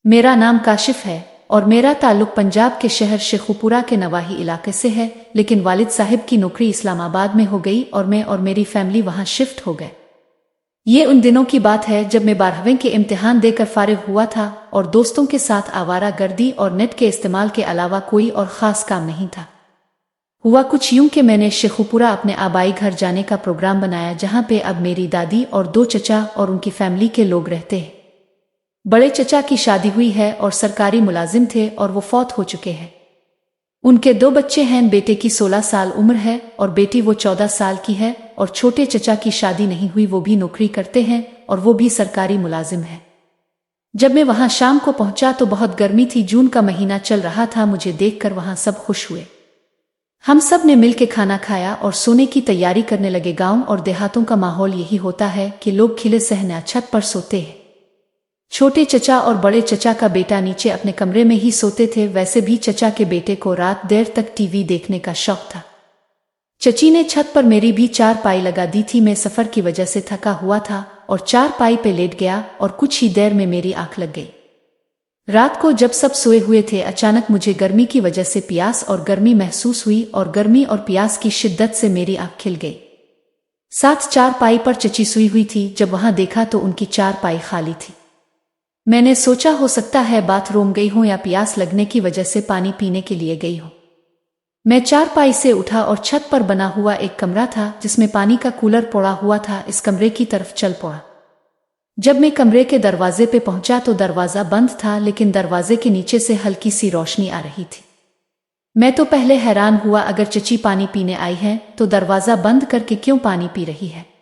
मेरा नाम काशिफ है और मेरा ताल्लुक पंजाब के शहर शेखुपुरा के नवाही इलाके से है, लेकिन वालिद साहिब की नौकरी इस्लामाबाद में हो गई और मैं और मेरी फैमिली वहां शिफ्ट हो गए। ये उन दिनों की बात है जब मैं 12वीं के इम्तिहान देकर फारिग हुआ था और दोस्तों के साथ आवारा गर्दी और नेट के इस्तेमाल के अलावा कोई और ख़ास काम नहीं था। हुआ कुछ यूं कि मैंने शेखुपुरा अपने आबाई घर जाने का प्रोग्राम बनाया, जहां पे अब मेरी दादी और 2 चचा और उनकी फैमिली के लोग रहते हैं। बड़े चचा की शादी हुई है और सरकारी मुलाजिम थे और वो फौत हो चुके हैं। उनके 2 बच्चे हैं, बेटे की 16 साल उम्र है और बेटी वो 14 साल की है, और छोटे चचा की शादी नहीं हुई, वो भी नौकरी करते हैं और वो भी सरकारी मुलाजिम है। जब मैं वहां शाम को पहुंचा तो बहुत गर्मी थी, जून का महीना चल रहा था। मुझे देखकर वहां सब खुश हुए। हम सब ने मिलकर खाना खाया और सोने की तैयारी करने लगे। गांव और देहातों का माहौल यही होता है कि लोग खिले सहना छत पर सोते हैं। छोटे चचा और बड़े चचा का बेटा नीचे अपने कमरे में ही सोते थे। वैसे भी चचा के बेटे को रात देर तक टीवी देखने का शौक था। चची ने छत पर मेरी भी चारपाई लगा दी थी। मैं सफर की वजह से थका हुआ था और चारपाई पे लेट गया और कुछ ही देर में मेरी आंख लग गई। रात को जब सब सोए हुए थे, अचानक मुझे गर्मी की वजह से प्यास और गर्मी महसूस हुई और गर्मी और प्यास की शिद्दत से मेरी आंख खिल गई। साथ चारपाई पर चची सोई हुई थी। जब वहां देखा तो उनकी चारपाई खाली थी। मैंने सोचा हो सकता है बाथरूम गई हो या प्यास लगने की वजह से पानी पीने के लिए गई हो। मैं चारपाई से उठा और छत पर बना हुआ एक कमरा था जिसमें पानी का कूलर पड़ा हुआ था, इस कमरे की तरफ चल पड़ा। जब मैं कमरे के दरवाजे पे पहुंचा तो दरवाजा बंद था, लेकिन दरवाजे के नीचे से हल्की सी रोशनी आ रही थी। मैं तो पहले हैरान हुआ, अगर चची पानी पीने आई है तो दरवाजा बंद करके क्यों पानी पी रही है,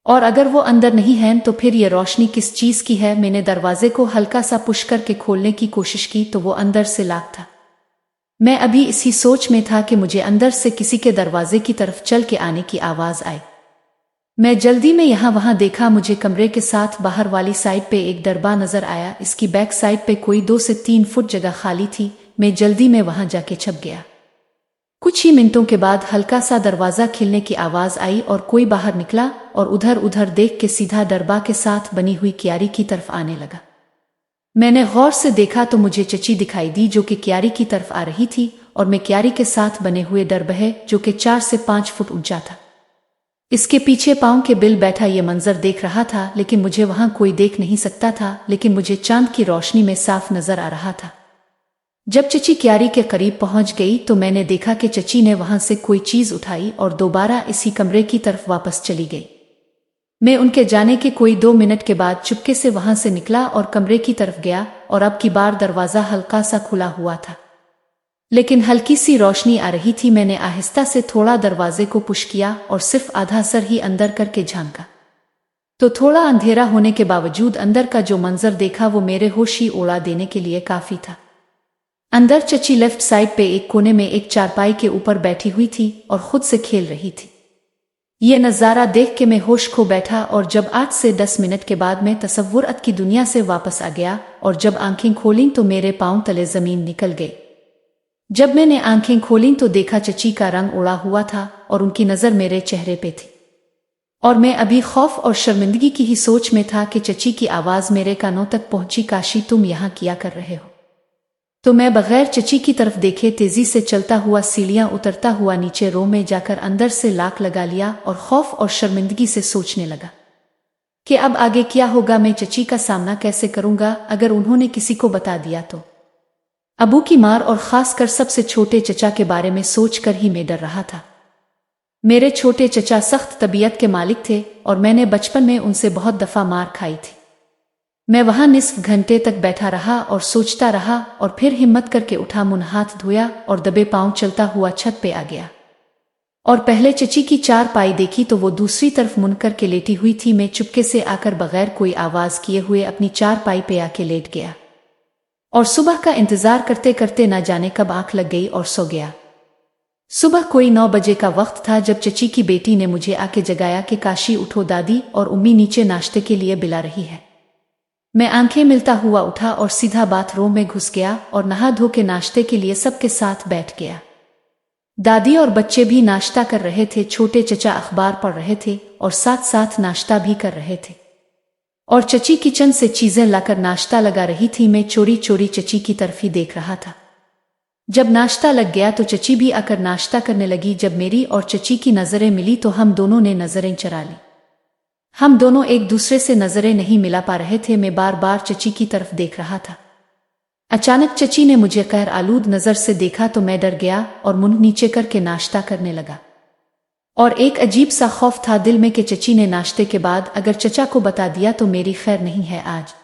और अगर वो अंदर नहीं है तो फिर ये रोशनी किस चीज की है। मैंने दरवाजे को हल्का सा पुश करके खोलने की कोशिश की तो वो अंदर से लॉक था। मैं अभी इसी सोच में था कि मुझे अंदर से किसी के दरवाजे की तरफ चल के आने की आवाज आई। मैं जल्दी में यहाँ वहां देखा। मुझे कमरे के साथ बाहर वाली साइड पे एक दरबा नजर आया। इसकी बैक साइड पे कोई 2 से 3 फुट जगह खाली थी। मैं जल्दी में वहां जाके छप गया। कुछ ही मिनटों के बाद हल्का सा दरवाजा खिलने की आवाज आई और कोई बाहर निकला और उधर उधर देख के सीधा दरबा के साथ बनी हुई क्यारी की तरफ आने लगा। मैंने गौर से देखा तो मुझे चची दिखाई दी जो कि क्यारी की तरफ आ रही थी, और मैं क्यारी के साथ बने हुए दरबहे जो कि 4 से 5 फुट ऊंचा था, इसके पीछे पांव के बिल बैठा ये मंजर देख रहा था। लेकिन मुझे वहां कोई देख नहीं सकता था, लेकिन मुझे चांद की रोशनी में साफ नजर आ रहा था। जब चची क्यारी के करीब पहुंच गई तो मैंने देखा कि चची ने वहां से कोई चीज उठाई और दोबारा इसी कमरे की तरफ वापस चली गई। मैं उनके जाने के कोई 2 मिनट के बाद चुपके से वहां से निकला और कमरे की तरफ गया, और अब की बार दरवाजा हल्का सा खुला हुआ था, लेकिन हल्की सी रोशनी आ रही थी। मैंने आहिस्ता से थोड़ा दरवाजे को पुश किया और सिर्फ आधा सर ही अंदर करके झांका तो थोड़ा अंधेरा होने के बावजूद अंदर का जो मंजर देखा वो मेरे होश ही उड़ा देने के लिए काफी था। अंदर चची लेफ्ट साइड पे एक कोने में एक चारपाई के ऊपर बैठी हुई थी और खुद से खेल रही थी। ये नज़ारा देख के मैं होश खो बैठा, और जब 8 से 10 मिनट के बाद मैं तसव्वुरात की दुनिया से वापस आ गया, और जब आंखें खोलीं तो मेरे पांव तले जमीन निकल गई। जब मैंने आंखें खोलीं तो देखा चची का रंग उड़ा हुआ था और उनकी नजर मेरे चेहरे पे थी, और मैं अभी खौफ और शर्मिंदगी की ही सोच में था कि चची की आवाज मेरे कानों तक पहुंची, काशी तुम यहाँ किया कर रहे हो। तो मैं बगैर चची की तरफ देखे तेजी से चलता हुआ सीढ़ियां उतरता हुआ नीचे रो में जाकर अंदर से लाक लगा लिया और खौफ और शर्मिंदगी से सोचने लगा कि अब आगे क्या होगा, मैं चची का सामना कैसे करूंगा अगर उन्होंने किसी को बता दिया तो। अबू की मार और खासकर सबसे छोटे चचा के बारे में सोचकर ही मैं डर रहा था। मेरे छोटे चचा सख्त तबीयत के मालिक थे और मैंने बचपन में उनसे बहुत दफा मार खाई थी। मैं वहां निस्फ घंटे तक बैठा रहा और सोचता रहा, और फिर हिम्मत करके उठा, मुंह हाथ धोया और दबे पांव चलता हुआ छत पे आ गया, और पहले चची की चारपाई देखी तो वो दूसरी तरफ मुड़ करके लेटी हुई थी। मैं चुपके से आकर बगैर कोई आवाज किए हुए अपनी चारपाई पे आके लेट गया, और सुबह का इंतजार करते करते न जाने कब आंख लग गई और सो गया। सुबह कोई 9 बजे का वक्त था जब चची की बेटी ने मुझे आके जगाया कि काशी उठो, दादी और उम्मी नीचे नाश्ते के लिए बुला रही है। मैं आंखें मिलता हुआ उठा और सीधा बाथरूम में घुस गया और नहा धो के नाश्ते के लिए सबके साथ बैठ गया। दादी और बच्चे भी नाश्ता कर रहे थे, छोटे चचा अखबार पढ़ रहे थे और साथ साथ नाश्ता भी कर रहे थे, और चची किचन से चीजें लाकर नाश्ता लगा रही थी। मैं चोरी चोरी चची की तरफ ही देख रहा था। जब नाश्ता लग गया तो चची भी आकर नाश्ता करने लगी। जब मेरी और चची की नजरें मिली तो हम दोनों ने नजरें चरा ली। हम दोनों एक दूसरे से नजरें नहीं मिला पा रहे थे। मैं बार बार चची की तरफ देख रहा था। अचानक चची ने मुझे कहर आलूद नजर से देखा तो मैं डर गया और मुंह नीचे करके नाश्ता करने लगा। और एक अजीब सा खौफ था दिल में कि चची ने नाश्ते के बाद अगर चचा को बता दिया तो मेरी खैर नहीं है आज।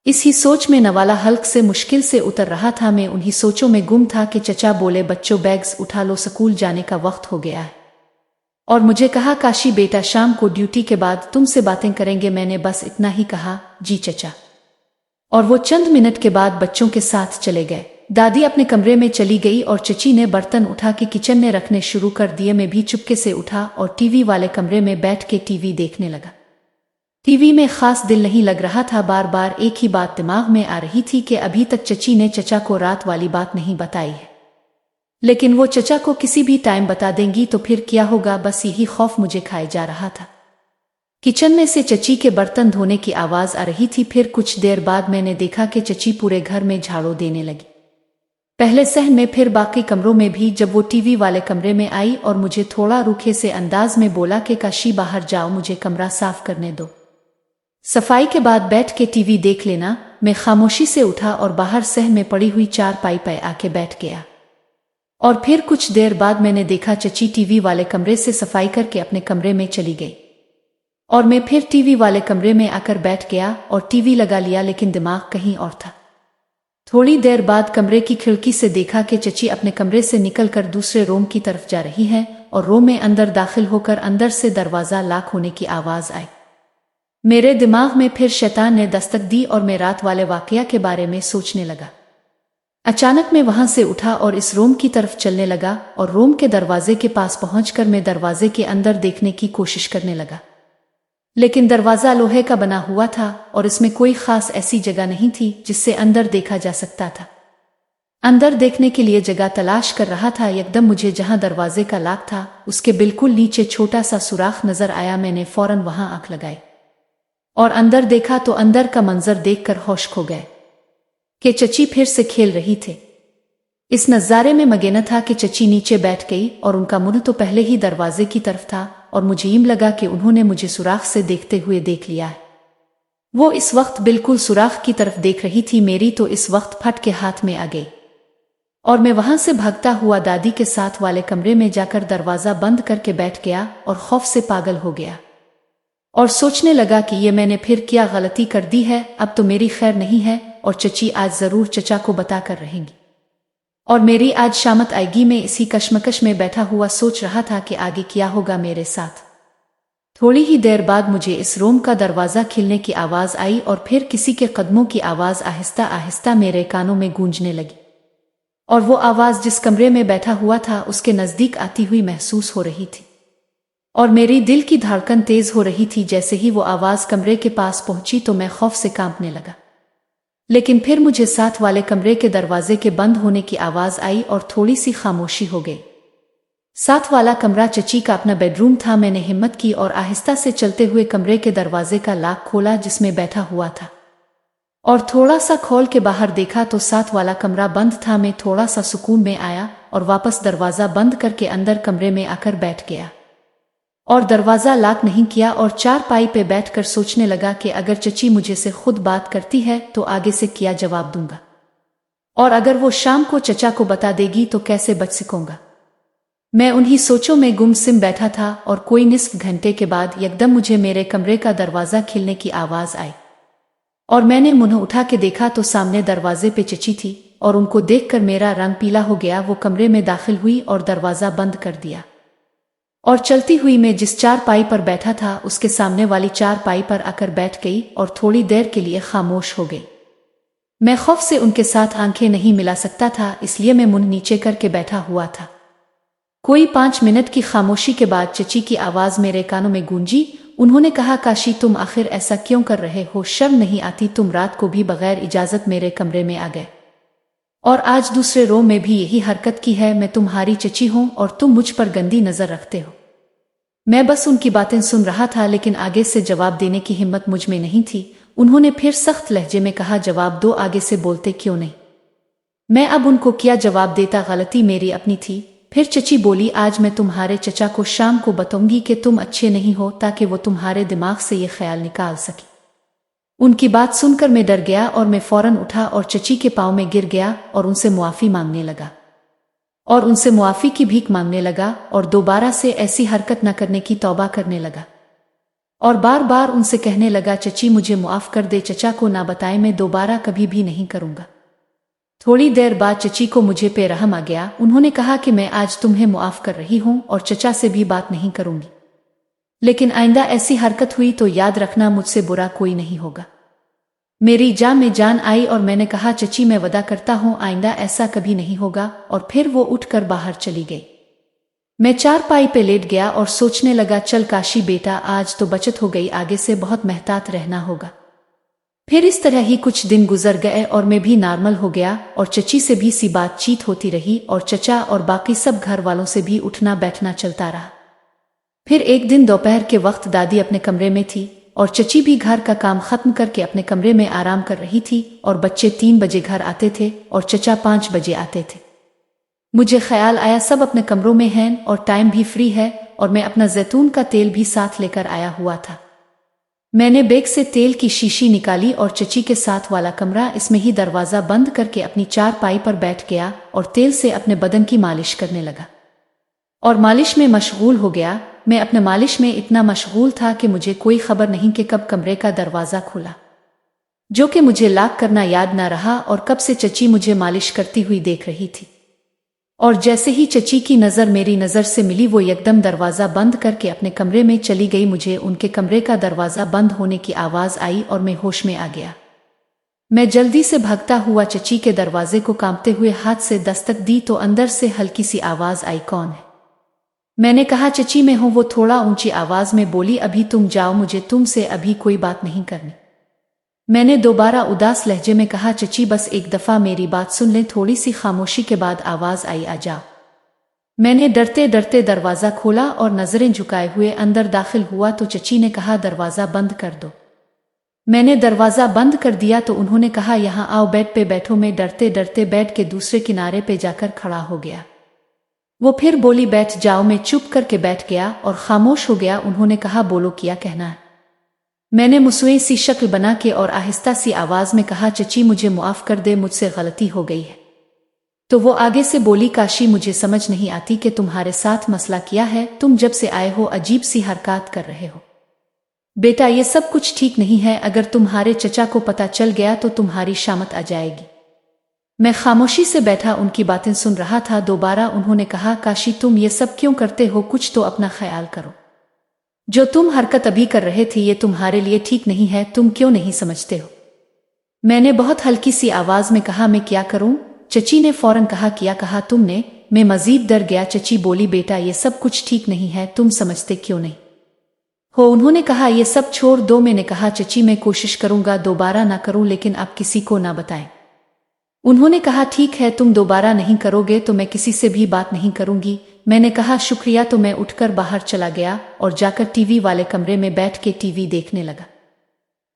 इसी सोच में नवाला हल्क से मुश्किल से उतर रहा था। मैं उन्हीं सोचों में गुम था कि चचा बोले, बच्चों बैग्स उठा लो, स्कूल जाने का वक्त हो गया है। और मुझे कहा, काशी बेटा शाम को ड्यूटी के बाद तुमसे बातें करेंगे। मैंने बस इतना ही कहा, जी चचा। और वो चंद मिनट के बाद बच्चों के साथ चले गए। दादी अपने कमरे में चली गई और चची ने बर्तन उठा के किचन में रखने शुरू कर दिए। मैं भी चुपके से उठा और टीवी वाले कमरे में बैठ के टीवी देखने लगा। टीवी में खास दिल नहीं लग रहा था। बार बार एक ही बात दिमाग में आ रही थी कि अभी तक चची ने चचा को रात वाली बात नहीं बताई है, लेकिन वो चचा को किसी भी टाइम बता देंगी तो फिर क्या होगा। बस यही खौफ मुझे खाए जा रहा था। किचन में से चची के बर्तन धोने की आवाज आ रही थी। फिर कुछ देर बाद मैंने देखा कि चची पूरे घर में झाड़ू देने लगी। पहले सहन में, फिर बाकी कमरों में भी। जब वो टीवी वाले कमरे में आई और मुझे थोड़ा रूखे से अंदाज में बोला कि काशी बाहर जाओ, मुझे कमरा साफ करने दो, सफाई के बाद बैठ के टीवी देख लेना। मैं खामोशी से उठा और बाहर सहन में पड़ी हुई चारपाई पर आके बैठ गया। और फिर कुछ देर बाद मैंने देखा चची टीवी वाले कमरे से सफाई करके अपने कमरे में चली गई और मैं फिर टीवी वाले कमरे में आकर बैठ गया और टीवी लगा लिया, लेकिन दिमाग कहीं और था। थोड़ी देर बाद कमरे की खिड़की से देखा कि चची अपने कमरे से निकलकर दूसरे रूम की तरफ जा रही है और रूम में अंदर दाखिल होकर अंदर से दरवाजा लॉक होने की आवाज आई। मेरे दिमाग में फिर शैतान ने दस्तक दी और मैं रात वाले वाकया के बारे में सोचने लगा। अचानक मैं वहां से उठा और इस रूम की तरफ चलने लगा और रूम के दरवाजे के पास पहुंचकर मैं दरवाजे के अंदर देखने की कोशिश करने लगा, लेकिन दरवाजा लोहे का बना हुआ था और इसमें कोई खास ऐसी जगह नहीं थी जिससे अंदर देखा जा सकता था। अंदर देखने के लिए जगह तलाश कर रहा था। एकदम मुझे जहां दरवाजे का लॉक था उसके बिल्कुल नीचे छोटा सा सुराख नजर आया। मैंने फौरन वहां आंख लगाई और अंदर देखा तो अंदर का मंजर देखकर होश खो गए कि चची फिर से खेल रही थे। इस नज़ारे में मगन था कि चची नीचे बैठ गई और उनका मुंह तो पहले ही दरवाजे की तरफ था और मुझे यूं लगा कि उन्होंने मुझे सुराख से देखते हुए देख लिया है। वो इस वक्त बिल्कुल सुराख की तरफ देख रही थी। मेरी तो इस वक्त फट के हाथ में आ गई और मैं वहां से भागता हुआ दादी के साथ वाले कमरे में जाकर दरवाजा बंद करके बैठ गया और खौफ से पागल हो गया और सोचने लगा कि ये मैंने फिर क्या गलती कर दी है। अब तो मेरी खैर नहीं है और चची आज जरूर चचा को बता कर रहेंगी और मेरी आज शामत आएगी। मैं इसी कश्मकश में बैठा हुआ सोच रहा था कि आगे क्या होगा मेरे साथ। थोड़ी ही देर बाद मुझे इस रूम का दरवाजा खिलने की आवाज आई और फिर किसी के कदमों की आवाज आहिस्ता आहिस्ता मेरे कानों में गूंजने लगी और वो आवाज जिस कमरे में बैठा हुआ था उसके नजदीक आती हुई महसूस हो रही थी और मेरी दिल की धड़कन तेज हो रही थी। जैसे ही वो आवाज कमरे के पास पहुंची तो मैं खौफ से कांपने लगा, लेकिन फिर मुझे साथ वाले कमरे के दरवाजे के बंद होने की आवाज आई और थोड़ी सी खामोशी हो गई। साथ वाला कमरा चची का अपना बेडरूम था। मैंने हिम्मत की और आहिस्ता से चलते हुए कमरे के दरवाजे का लॉक खोला जिसमें बैठा हुआ था और थोड़ा सा खोल के बाहर देखा तो साथ वाला कमरा बंद था। मैं थोड़ा सा सुकून में आया और वापस दरवाजा बंद करके अंदर कमरे में आकर बैठ गया और दरवाजा लॉक नहीं किया और चारपाई पे बैठकर सोचने लगा कि अगर चची मुझे से खुद बात करती है तो आगे से क्या जवाब दूंगा और अगर वो शाम को चचा को बता देगी तो कैसे बच सकूंगा। मैं उन्हीं सोचों में गुमसिम बैठा था और कोई निस्फ घंटे के बाद एकदम मुझे मेरे कमरे का दरवाजा खिलने की आवाज आई और मैंने मुंह उठा के देखा तो सामने दरवाजे पे चची थी और उनको देखकर मेरा रंग पीला हो गया। वो कमरे में दाखिल हुई और दरवाजा बंद कर दिया और चलती हुई मैं जिस चारपाई पर बैठा था उसके सामने वाली चारपाई पर आकर बैठ गई और थोड़ी देर के लिए खामोश हो गई। मैं खौफ से उनके साथ आंखें नहीं मिला सकता था, इसलिए मैं मुंह नीचे करके बैठा हुआ था। कोई 5 मिनट की खामोशी के बाद चची की आवाज मेरे कानों में गूंजी। उन्होंने कहा, काशी तुम आखिर ऐसा क्यों कर रहे हो? शर्म नहीं आती? तुम रात को भी बगैर इजाजत मेरे कमरे में आ गए और आज दूसरे रूम में भी यही हरकत की है। मैं तुम्हारी चची हूं और तुम मुझ पर गंदी नजर रखते हो। मैं बस उनकी बातें सुन रहा था, लेकिन आगे से जवाब देने की हिम्मत मुझ में नहीं थी। उन्होंने फिर सख्त लहजे में कहा, जवाब दो, आगे से बोलते क्यों नहीं? मैं अब उनको क्या जवाब देता, गलती मेरी अपनी थी। फिर चची बोली, आज मैं तुम्हारे चचा को शाम को बताऊंगी कि तुम अच्छे नहीं हो, ताकि वो तुम्हारे दिमाग से ये ख्याल निकाल सके। उनकी बात सुनकर मैं डर गया और मैं फौरन उठा और चची के पांव में गिर गया और उनसे मुआफी मांगने लगा और उनसे मुआफी की भीख मांगने लगा और दोबारा से ऐसी हरकत न करने की तौबा करने लगा और बार बार उनसे कहने लगा, चची मुझे मुआफ कर दे, चचा को ना बताए, मैं दोबारा कभी भी नहीं करूंगा। थोड़ी देर बाद चची को मुझे पे रहम आ गया। उन्होंने कहा कि मैं आज तुम्हें मुआफ कर रही हूं और चचा से भी बात नहीं करूंगी, लेकिन आइंदा ऐसी हरकत हुई तो याद रखना, मुझसे बुरा कोई नहीं होगा। मेरी जान में जान आई और मैंने कहा, चची मैं वदा करता हूं आइंदा ऐसा कभी नहीं होगा। और फिर वो उठकर बाहर चली गई। मैं चारपाई पे लेट गया और सोचने लगा, चल काशी बेटा, आज तो बचत हो गई, आगे से बहुत मेहतात रहना होगा। फिर इस तरह ही कुछ दिन गुजर गए और मैं भी नॉर्मल हो गया और चची से भी सी बातचीत होती रही और चचा और बाकी सब घर वालों से भी उठना बैठना चलता रहा। फिर एक दिन दोपहर के वक्त दादी अपने कमरे में थी और चची भी घर का काम खत्म करके अपने कमरे में आराम कर रही थी और बच्चे 3 बजे घर आते थे और चचा 5 बजे आते थे। मुझे ख्याल आया सब अपने कमरों में हैं और टाइम भी फ्री है और मैं अपना जैतून का तेल भी साथ लेकर आया हुआ था। मैंने बैग से तेल की शीशी निकाली और चची के साथ वाला कमरा, इसमें ही दरवाज़ा बंद करके अपनी चारपाई पर बैठ गया और तेल से अपने बदन की मालिश करने लगा और मालिश में मशगूल हो गया। मैं अपने मालिश में इतना मशगूल था कि मुझे कोई खबर नहीं कि कब कमरे का दरवाज़ा खुला, जो कि मुझे लॉक करना याद ना रहा और कब से चची मुझे मालिश करती हुई देख रही थी। और जैसे ही चची की नज़र मेरी नज़र से मिली, वो एकदम दरवाज़ा बंद करके अपने कमरे में चली गई। मुझे उनके कमरे का दरवाज़ा बंद होने की आवाज़ आई और मैं होश में आ गया। मैं जल्दी से भागता हुआ चची के दरवाजे को कांपते हुए हाथ से दस्तक दी तो अंदर से हल्की सी आवाज़ आई, कौन है? मैंने कहा, चची मैं हूं। वो थोड़ा ऊंची आवाज़ में बोली, अभी तुम जाओ, मुझे तुमसे अभी कोई बात नहीं करनी। मैंने दोबारा उदास लहजे में कहा, चची बस एक दफ़ा मेरी बात सुन लें। थोड़ी सी खामोशी के बाद आवाज़ आई, आ जाओ। मैंने डरते डरते दरवाज़ा खोला और नज़रें झुकाए हुए अंदर दाखिल हुआ तो चची ने कहा, दरवाज़ा बंद कर दो। मैंने दरवाज़ा बंद कर दिया तो उन्होंने कहा, यहाँ आओ, बेड पे बैठो। मैं डरते डरते बेड के दूसरे किनारे पे जाकर खड़ा हो गया। वो फिर बोली, बैठ जाओ। मैं चुप करके बैठ गया और खामोश हो गया। उन्होंने कहा, बोलो क्या कहना है? मैंने मुस्वें सी शक्ल बना के और आहिस्ता सी आवाज़ में कहा, चची मुझे मुआफ़ कर दे, मुझसे गलती हो गई है। तो वो आगे से बोली, काशी मुझे समझ नहीं आती कि तुम्हारे साथ मसला क्या है। तुम जब से आए हो अजीब सी हरकत कर रहे हो। बेटा ये सब कुछ ठीक नहीं है। अगर तुम्हारे चचा को पता चल गया तो तुम्हारी शामत आ जाएगी। मैं खामोशी से बैठा उनकी बातें सुन रहा था। दोबारा उन्होंने कहा, काशी तुम ये सब क्यों करते हो? कुछ तो अपना ख्याल करो। जो तुम हरकत अभी कर रहे थे ये तुम्हारे लिए ठीक नहीं है। तुम क्यों नहीं समझते हो? मैंने बहुत हल्की सी आवाज़ में कहा, मैं क्या करूं? चची ने फौरन कहा, क्या कहा तुमने? मैं मजीद डर गया। चची बोली, बेटा ये सब कुछ ठीक नहीं है, तुम समझते क्यों नहीं हो? उन्होंने कहा, ये सब छोड़ दो। मैंने कहा, चची मैं कोशिश करूंगा दोबारा ना करूं, लेकिन आप किसी को ना बताएं। उन्होंने कहा, ठीक है, तुम दोबारा नहीं करोगे तो मैं किसी से भी बात नहीं करूंगी। मैंने कहा, शुक्रिया। तो मैं उठकर बाहर चला गया और जाकर टीवी वाले कमरे में बैठ के टीवी देखने लगा।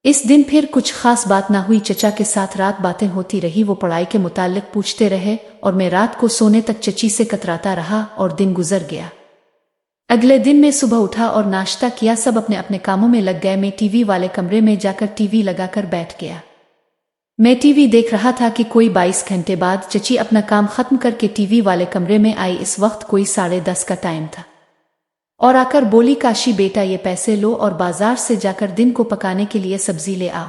इस दिन फिर कुछ खास बात ना हुई। चचा के साथ रात बातें होती रही। वो पढ़ाई के मुताल्लिक पूछते रहे और मैं रात को सोने तक चची से कतराता रहा और दिन गुजर गया। अगले दिन मैं सुबह उठा और नाश्ता किया। सब अपने अपने कामों में लग गए। मैं टीवी वाले कमरे में जाकर टीवी लगाकर बैठ गया। मैं टीवी देख रहा था कि कोई 22 घंटे बाद चची अपना काम खत्म करके टीवी वाले कमरे में आई। इस वक्त कोई 10:30 का टाइम था और आकर बोली, काशी बेटा ये पैसे लो और बाजार से जाकर दिन को पकाने के लिए सब्जी ले आओ।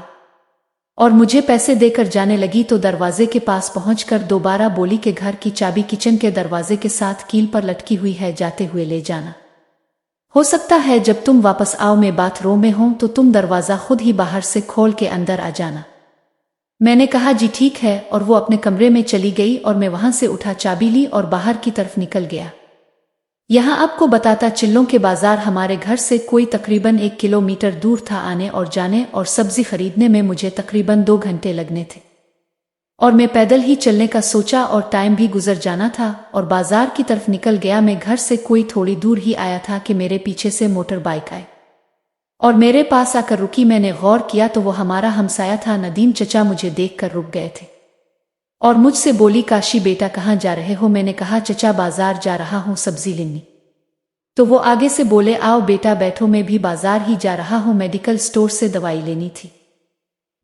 और मुझे पैसे देकर जाने लगी तो दरवाजे के पास पहुंचकर दोबारा बोली कि घर की चाबी किचन के दरवाजे के साथ कील पर लटकी हुई है, जाते हुए ले जाना। हो सकता है जब तुम वापस आओ मैं बाथरूम में हूं तो तुम दरवाजा खुद ही बाहर से खोल के अंदर आ जाना। मैंने कहा, जी ठीक है, और वो अपने कमरे में चली गई और मैं वहां से उठा, चाबी ली और बाहर की तरफ निकल गया। यहां आपको बताता चिल्लों के बाजार हमारे घर से कोई तकरीबन 1 किलोमीटर दूर था। आने और जाने और सब्जी खरीदने में मुझे तकरीबन 2 घंटे लगने थे। और मैं पैदल ही चलने का सोचा और टाइम भी गुजर जाना था और बाजार की तरफ निकल गया। मैं घर से कोई थोड़ी दूर ही आया था कि मेरे पीछे से मोटर बाइक आई और मेरे पास आकर रुकी। मैंने गौर किया तो वो हमारा हमसाया था। नदीम चचा मुझे देखकर रुक गए थे और मुझसे बोली, काशी बेटा कहाँ जा रहे हो? मैंने कहा, चचा बाजार जा रहा हूँ सब्जी लेने। तो वो आगे से बोले, आओ बेटा बैठो, मैं भी बाजार ही जा रहा हूँ, मेडिकल स्टोर से दवाई लेनी थी।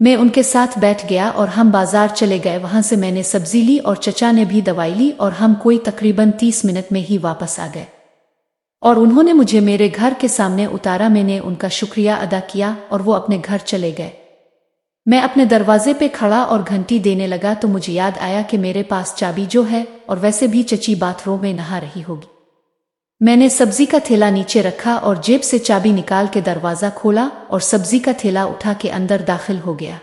मैं उनके साथ बैठ गया और हम बाजार चले गए। वहां से मैंने सब्जी ली और चचा ने भी दवाई ली और हम कोई तकरीबन 30 मिनट में ही वापस आ गए और उन्होंने मुझे मेरे घर के सामने उतारा। मैंने उनका शुक्रिया अदा किया और वो अपने घर चले गए। मैं अपने दरवाजे पे खड़ा और घंटी देने लगा तो मुझे याद आया कि मेरे पास चाबी जो है, और वैसे भी चची बाथरूम में नहा रही होगी। मैंने सब्जी का थैला नीचे रखा और जेब से चाबी निकाल के दरवाजा खोला और सब्जी का थैला उठा के अंदर दाखिल हो गया।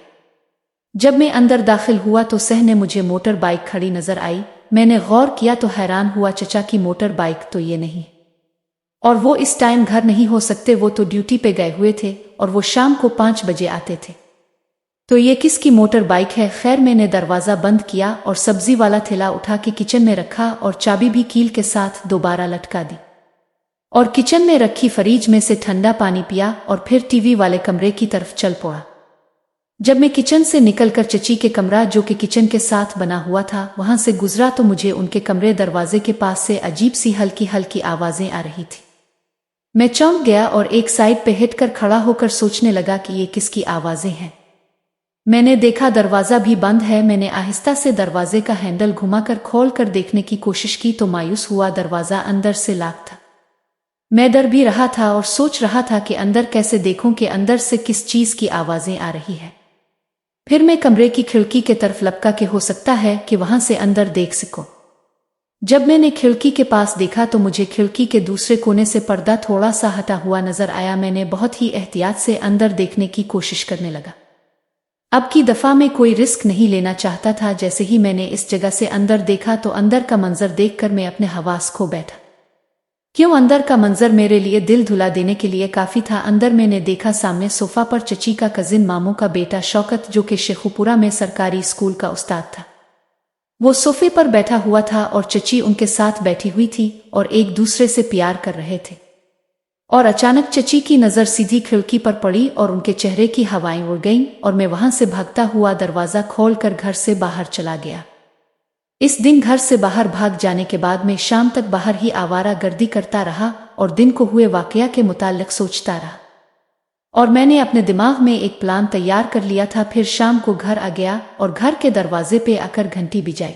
जब मैं अंदर दाखिल हुआ तो सहने मुझे मोटर बाइक खड़ी नजर आई। मैंने गौर किया तो हैरान हुआ, चचा की मोटर बाइक तो ये नहीं, और वो इस टाइम घर नहीं हो सकते, वो तो ड्यूटी पे गए हुए थे और वो शाम को 5 बजे आते थे। तो ये किसकी मोटर बाइक है? खैर मैंने दरवाजा बंद किया और सब्जी वाला थैला उठा के किचन में रखा और चाबी भी कील के साथ दोबारा लटका दी और किचन में रखी फ्रिज में से ठंडा पानी पिया और फिर टीवी वाले कमरे की तरफ चल पड़ा। जब मैं किचन से निकलकर चची के कमरा, जो कि किचन के साथ बना हुआ था, वहां से गुजरा तो मुझे उनके कमरे दरवाजे के पास से अजीब सी हल्की हल्की आवाजें आ रही थी। मैं चौंक गया और एक साइड पे हिटकर खड़ा होकर सोचने लगा कि ये किसकी आवाजें हैं। मैंने देखा दरवाजा भी बंद है। मैंने आहिस्ता से दरवाजे का हैंडल घुमाकर खोल कर देखने की कोशिश की तो मायूस हुआ, दरवाजा अंदर से लॉक था। मैं डर भी रहा था और सोच रहा था कि अंदर कैसे देखूं कि अंदर से किस चीज की आवाजें आ रही है। फिर मैं कमरे की खिड़की के तरफ लपका के हो सकता है कि वहां से अंदर देख सकूं। जब मैंने खिड़की के पास देखा तो मुझे खिड़की के दूसरे कोने से पर्दा थोड़ा सा हटा हुआ नजर आया। मैंने बहुत ही एहतियात से अंदर देखने की कोशिश करने लगा। अब की दफा में कोई रिस्क नहीं लेना चाहता था। जैसे ही मैंने इस जगह से अंदर देखा तो अंदर का मंजर देखकर मैं अपने हवास खो बैठा। क्यों, अंदर का मंजर मेरे लिए दिल धुला देने के लिए काफी था। अंदर मैंने देखा सामने सोफा पर चची का कजिन मामू का बेटा शौकत, जो कि शेखुपुरा में सरकारी स्कूल का उस्ताद था। वो सोफे पर बैठा हुआ था और चची उनके साथ बैठी हुई थी और एक दूसरे से प्यार कर रहे थे। और अचानक चची की नजर सीधी खिड़की पर पड़ी और उनके चेहरे की हवाएं उड़ गईं और मैं वहां से भागता हुआ दरवाजा खोलकर घर से बाहर चला गया। इस दिन घर से बाहर भाग जाने के बाद मैं शाम तक बाहर ही आवारा गर्दी करता रहा और दिन को हुए वाकया के मुताल्लिक सोचता रहा और मैंने अपने दिमाग में एक प्लान तैयार कर लिया था। फिर शाम को घर आ गया और घर के दरवाजे पे आकर घंटी बजाई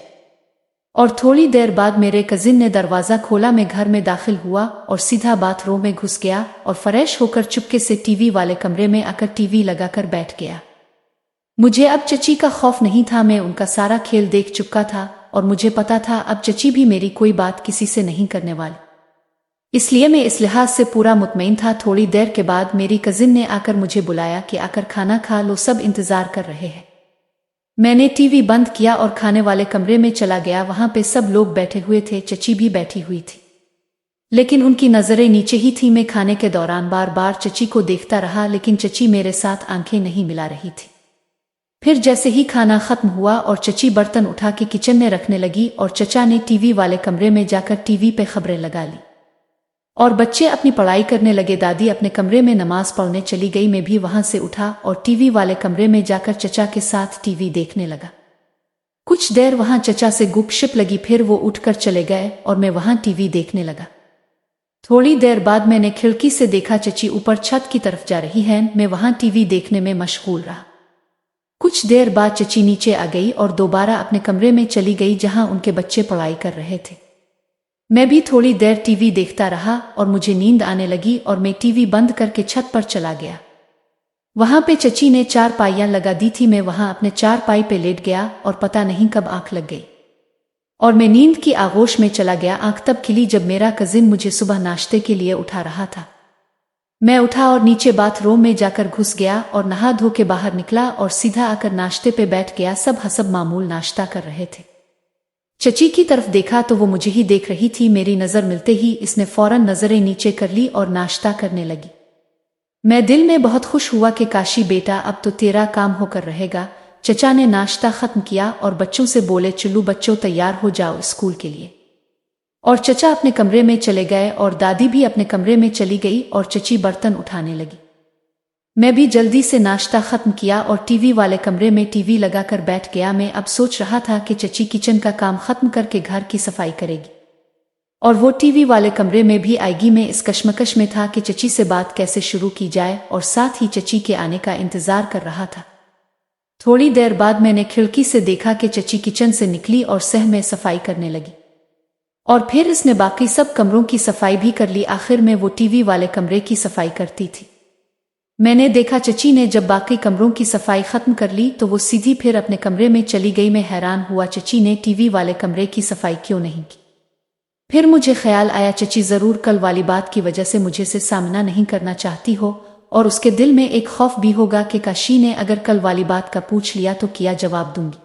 और थोड़ी देर बाद मेरे कजिन ने दरवाजा खोला। मैं घर में दाखिल हुआ और सीधा बाथरूम में घुस गया और फ्रेश होकर चुपके से टीवी वाले कमरे में आकर टीवी लगाकर बैठ गया। मुझे अब चची का खौफ नहीं था। मैं उनका सारा खेल देख चुका था और मुझे पता था अब चची भी मेरी कोई बात किसी से नहीं करने वाली, इसलिए मैं इस लिहाज से पूरा मुतमईन था। थोड़ी देर के बाद मेरी कजिन ने आकर मुझे बुलाया कि आकर खाना खा लो, सब इंतजार कर रहे हैं। मैंने टीवी बंद किया और खाने वाले कमरे में चला गया। वहां पे सब लोग बैठे हुए थे, चची भी बैठी हुई थी, लेकिन उनकी नजरें नीचे ही थी। मैं खाने के दौरान बार बार चची को देखता रहा, लेकिन चची मेरे साथ आंखें नहीं मिला रही थी। फिर जैसे ही खाना खत्म हुआ और चची बर्तन उठा के किचन में रखने लगी और चचा ने टीवी वाले कमरे में जाकर टीवी पे खबरें लगा ली और बच्चे अपनी पढ़ाई करने लगे। दादी अपने कमरे में नमाज पढ़ने चली गई। मैं भी वहां से उठा और टीवी वाले कमरे में जाकर चचा के साथ टीवी देखने लगा। कुछ देर वहां चचा से गुपशप लगी, फिर वो उठकर चले गए और मैं वहां टीवी देखने लगा। थोड़ी देर बाद मैंने खिड़की से देखा चची ऊपर छत की तरफ जा रही है। मैं वहां टीवी देखने में मशगूल रहा। कुछ देर बाद चची नीचे आ गई और दोबारा अपने कमरे में चली गई जहां उनके बच्चे पढ़ाई कर रहे थे। मैं भी थोड़ी देर टीवी देखता रहा और मुझे नींद आने लगी और मैं टीवी बंद करके छत पर चला गया। वहां पे चची ने 4 पाइयां लगा दी थी। मैं वहां अपने 4 पाई पे लेट गया और पता नहीं कब आंख लग गई और मैं नींद की आगोश में चला गया। आंख तब खिली जब मेरा कजिन मुझे सुबह नाश्ते के लिए उठा रहा था। मैं उठा और नीचे बाथरूम में जाकर घुस गया और नहा धो के बाहर निकला और सीधा आकर नाश्ते पे बैठ गया। सब हसब मामूल नाश्ता कर रहे थे। चची की तरफ देखा तो वो मुझे ही देख रही थी। मेरी नजर मिलते ही इसने फौरन नजरें नीचे कर ली और नाश्ता करने लगी। मैं दिल में बहुत खुश हुआ कि काशी बेटा अब तो तेरा काम होकर रहेगा, चचा ने नाश्ता खत्म किया और बच्चों से बोले, चलो बच्चों तैयार हो जाओ स्कूल के लिए। और चचा अपने कमरे में चले गए और दादी भी अपने कमरे में चली गई और चची बर्तन उठाने लगी। मैं भी जल्दी से नाश्ता खत्म किया और टीवी वाले कमरे में टीवी लगाकर बैठ गया। मैं अब सोच रहा था कि चची किचन का काम खत्म करके घर की सफाई करेगी और वो टीवी वाले कमरे में भी आएगी। मैं इस कश्मकश में था कि चची से बात कैसे शुरू की जाए और साथ ही चची के आने का इंतजार कर रहा था। थोड़ी देर बाद मैंने खिड़की से देखा कि चची किचन से निकली और सह में सफाई करने लगी और फिर इसने बाकी सब कमरों की सफाई भी कर ली। आखिर में वो टीवी वाले कमरे की सफाई करती थी। मैंने देखा चची ने जब बाकी कमरों की सफाई खत्म कर ली तो वो सीधी फिर अपने कमरे में चली गई। मैं हैरान हुआ, चची ने टीवी वाले कमरे की सफाई क्यों नहीं की? फिर मुझे ख्याल आया, चची जरूर कल वाली बात की वजह से मुझे से सामना नहीं करना चाहती हो और उसके दिल में एक खौफ भी होगा कि काशी ने अगर कल वाली बात का पूछ लिया तो क्या जवाब दूंगी।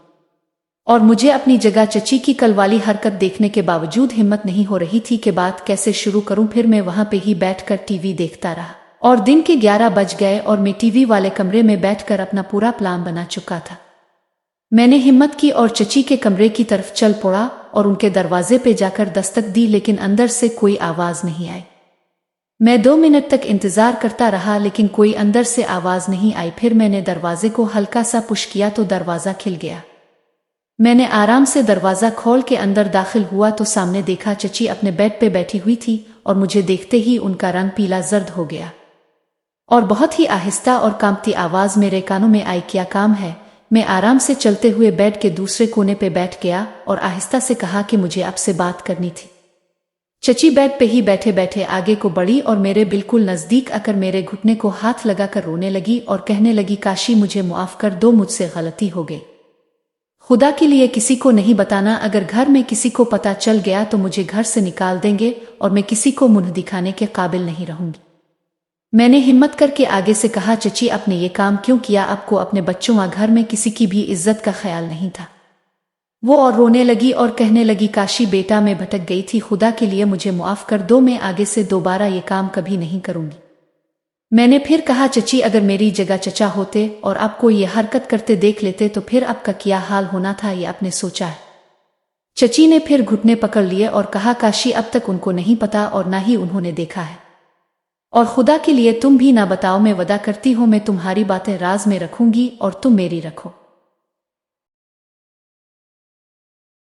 और मुझे अपनी जगह चची की कल वाली हरकत देखने के बावजूद हिम्मत नहीं हो रही थी कि बात कैसे शुरू करूं। फिर मैं वहां पे ही बैठकर टीवी देखता रहा और दिन के 11 बज गए और मैं टीवी वाले कमरे में बैठकर अपना पूरा प्लान बना चुका था। मैंने हिम्मत की और चची के कमरे की तरफ चल पड़ा और उनके दरवाजे पे जाकर दस्तक दी, लेकिन अंदर से कोई आवाज नहीं आई। मैं 2 मिनट तक इंतजार करता रहा लेकिन कोई अंदर से आवाज नहीं आई। फिर मैंने दरवाजे को हल्का सा पुश किया तो दरवाजा खिल गया। मैंने आराम से दरवाजा खोल के अंदर दाखिल हुआ तो सामने देखा चची अपने बेड पे बैठी हुई थी और मुझे देखते ही उनका रंग पीला जर्द हो गया और बहुत ही आहिस्ता और कांपती आवाज मेरे कानों में आई, क्या काम है? मैं आराम से चलते हुए बेड के दूसरे कोने पे बैठ गया और आहिस्ता से कहा कि मुझे आपसे बात करनी थी। चची बेड पे ही बैठे बैठे आगे को बढ़ी और मेरे बिल्कुल नजदीक आकर मेरे घुटने को हाथ लगाकर रोने लगी और कहने लगी, काशी मुझे मुआफ कर दो, मुझसे गलती हो गई। खुदा के लिए किसी को नहीं बताना, अगर घर में किसी को पता चल गया तो मुझे घर से निकाल देंगे और मैं किसी को मुंह दिखाने के काबिल नहीं रहूंगी। मैंने हिम्मत करके आगे से कहा, चची आपने ये काम क्यों किया? आपको अपने बच्चों व घर में किसी की भी इज्जत का ख्याल नहीं था। वो और रोने लगी और कहने लगी, काशी बेटा मैं भटक गई थी, खुदा के लिए मुझे मुआफ कर दो, मैं आगे से दोबारा ये काम कभी नहीं करूंगी। मैंने फिर कहा, चची अगर मेरी जगह चचा होते और आपको ये हरकत करते देख लेते तो फिर आपका क्या हाल होना था, ये आपने सोचा है? चची ने फिर घुटने पकड़ लिए और कहा, काशी अब तक उनको नहीं पता और ना ही उन्होंने देखा है और खुदा के लिए तुम भी ना बताओ, मैं वादा करती हूँ मैं तुम्हारी बातें राज में रखूंगी और तुम मेरी रखो।